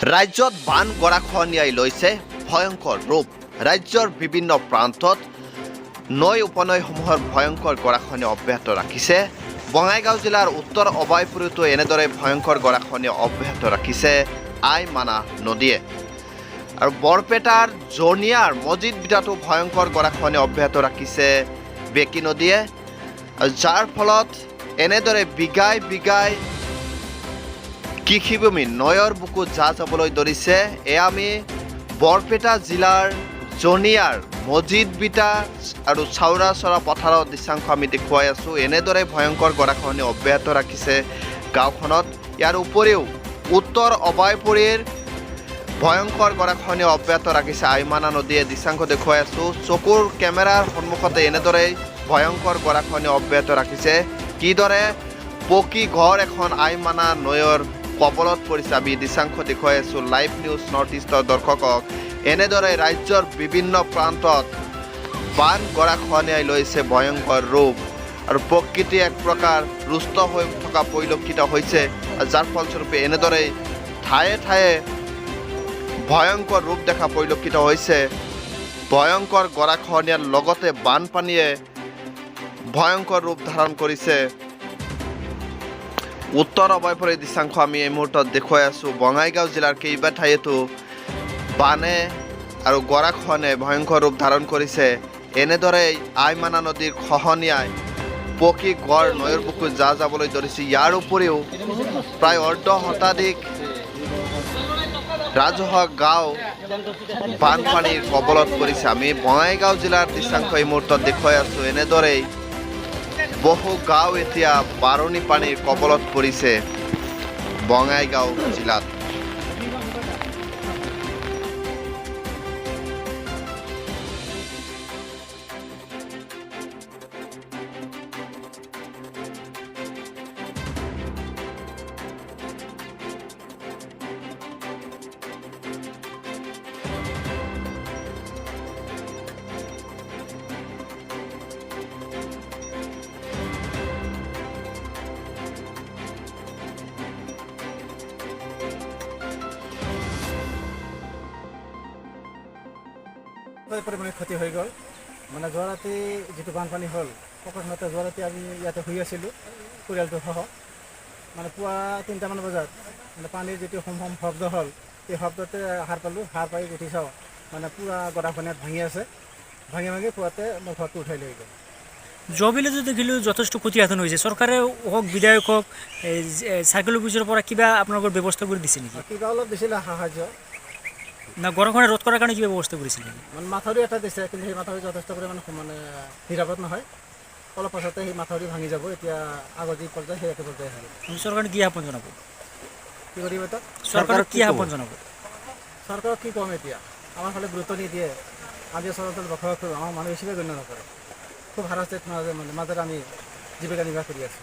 ৰাজ্যত বান গৰাখহনীয়াই লৈছে ভয়ংকৰ ৰূপ। ৰাজ্যৰ বিভিন্ন প্ৰান্তত নৈ উপনৈসমূহৰ ভয়ংকৰ গৰাখহনীয়া অব্যাহত ৰাখিছে। বঙাইগাঁও জিলাৰ উত্তৰ অভয়পুৰীতো এনেদৰে ভয়ংকৰ গৰাখহনীয়া অব্যাহত ৰাখিছে আইমানা নদীয়ে। আৰু বৰপেটাৰ জনিয়াৰ মজিদ বিটাতো ভয়ংকৰ গৰাখহনীয়া অব্যাহত ৰাখিছে বেকী নদীয়ে, যাৰ ফলত এনেদৰে বিঘাই বিঘাই কৃষিভূমি নৈৰ বুকুত যাবলৈ ধৰিছে। এয়া আমি বৰপেটা জিলাৰ জনিয়াৰ মজিদ বিটা আৰু চাউৰাচৰা পথাৰৰ দৃশ্যাংশ আমি দেখুৱাই আছোঁ। এনেদৰে ভয়ংকৰ গৰাখহনীয়া অব্যাহত ৰাখিছে গাঁওখনত। ইয়াৰ উপৰিও উত্তৰ অভয়পুৰীৰ ভয়ংকৰ গৰাখহনীয়া অব্যাহত ৰাখিছে আইমানা নদীয়ে। দৃশ্যাংশ দেখুৱাই আছোঁ। চকুৰ কেমেৰাৰ সন্মুখতে এনেদৰে ভয়ংকৰ গৰাখহনীয়া অব্যাহত ৰাখিছে। কিদৰে পকী ঘৰ এখন আইমানা নৈৰ কবলত পৰিছে আমি দৃশ্যাংশ দেখুৱাই আছোঁ লাইভ নিউজ নৰ্থ ইষ্টৰ দৰ্শকক। এনেদৰে ৰাজ্যৰ বিভিন্ন প্ৰান্তত বান গৰাখহনীয়াই লৈছে ভয়ংকৰ ৰূপ আৰু প্ৰকৃতি এক প্ৰকাৰ ৰুষ্ট হৈ থকা পৰিলক্ষিত হৈছে, যাৰ ফলস্বৰূপে এনেদৰে ঠায়ে ঠায়ে ভয়ংকৰ ৰূপ দেখা পৰিলক্ষিত হৈছে। ভয়ংকৰ গৰাখহনীয়াৰ লগতে বানপানীয়ে ভয়ংকৰ ৰূপ ধাৰণ কৰিছে। উত্তৰ অভয়পুৰীৰ দৃশ্যাংশ আমি এই মুহূৰ্তত দেখুৱাই আছোঁ। বঙাইগাঁও জিলাৰ কেইবা ঠাইতো বানে আৰু গৰাখহনীয়াই ভয়ংকৰ ৰূপ ধাৰণ কৰিছে। এনেদৰে আইমানা নদীৰ খহনীয়াই পকী ঘৰ নৈৰ বুকুত যাবলৈ ধৰিছে। ইয়াৰ উপৰিও প্ৰায় অৰ্ধ শতাধিক ৰাজহুৱা গাঁও বানপানীৰ কবলত পৰিছে। আমি বঙাইগাঁও জিলাৰ দৃশ্যাংশ এই মুহূৰ্তত দেখুৱাই আছোঁ। এনেদৰেই বহু গাঁও এতিয়া বাৰণি পানীৰ কবলত পৰিছে বঙাইগাঁও জিলাত। পৰিমাণে ক্ষতি হৈ গ'ল। মানে যোৱা ৰাতি যিটো বানপানী হ'ল, সকলোতে যোৱা ৰাতি আমি ইয়াতে শুই আছিলোঁ পৰিয়ালটো সহ। মানে পুৱা 3টামান বজাত মানে পানীৰ যিটো হম শব্দ হ'ল, সেই শব্দতে সাৰ পালোঁ। সাৰ পাই উঠি চাওঁ মানে পুৰা গৰাখহনীয়াত ভাঙি আছে। ভাঙি পুৱাতে মই ঘৰটো উঠাই লৈ গ'ল। যোৱাবেলি যদি দেখিলোঁ যথেষ্ট ক্ষতিসাধন হৈছে। চৰকাৰে হওক বিধায়ক হওক চাৰ্কেল অফিচৰ পৰা কিবা আপোনালোকৰ ব্যৱস্থা কৰি দিছে নেকি? কিবা অলপ দিছিলে সাহায্য না গৰাখহনীয়া ৰোধ কৰাৰ কাৰণে কিবা ব্যৱস্থা কৰিছিলে? মানে মাথাউৰি এটা দিছে, কিন্তু সেই মাথাউৰি যথেষ্ট পৰিমাণে মানে নিৰাপদ নহয়। অলপ পাছতে সেই মাথাউৰি ভাঙি যাব। এতিয়া আগৰ যি পৰ্যায় সেই একে পৰ্যায় হ'ব। চৰকাৰে কি আহ্বান জনাব? কি কৰিব এটা চৰকাৰক কি আহ্বান জনাব? চৰকাৰক কি ক'ম এতিয়া, আমাৰ ফালে গুৰুত্ব নিদিয়ে। আজি চৰকাৰৰ বসবাস কৰোঁ, আমাৰ মানুহ বেছিকৈ গণ্য নকৰে। খুব হাৰাশাস্তিত মাজেৰে আমি জীৱিকা নিৰ্বাহ কৰি আছোঁ।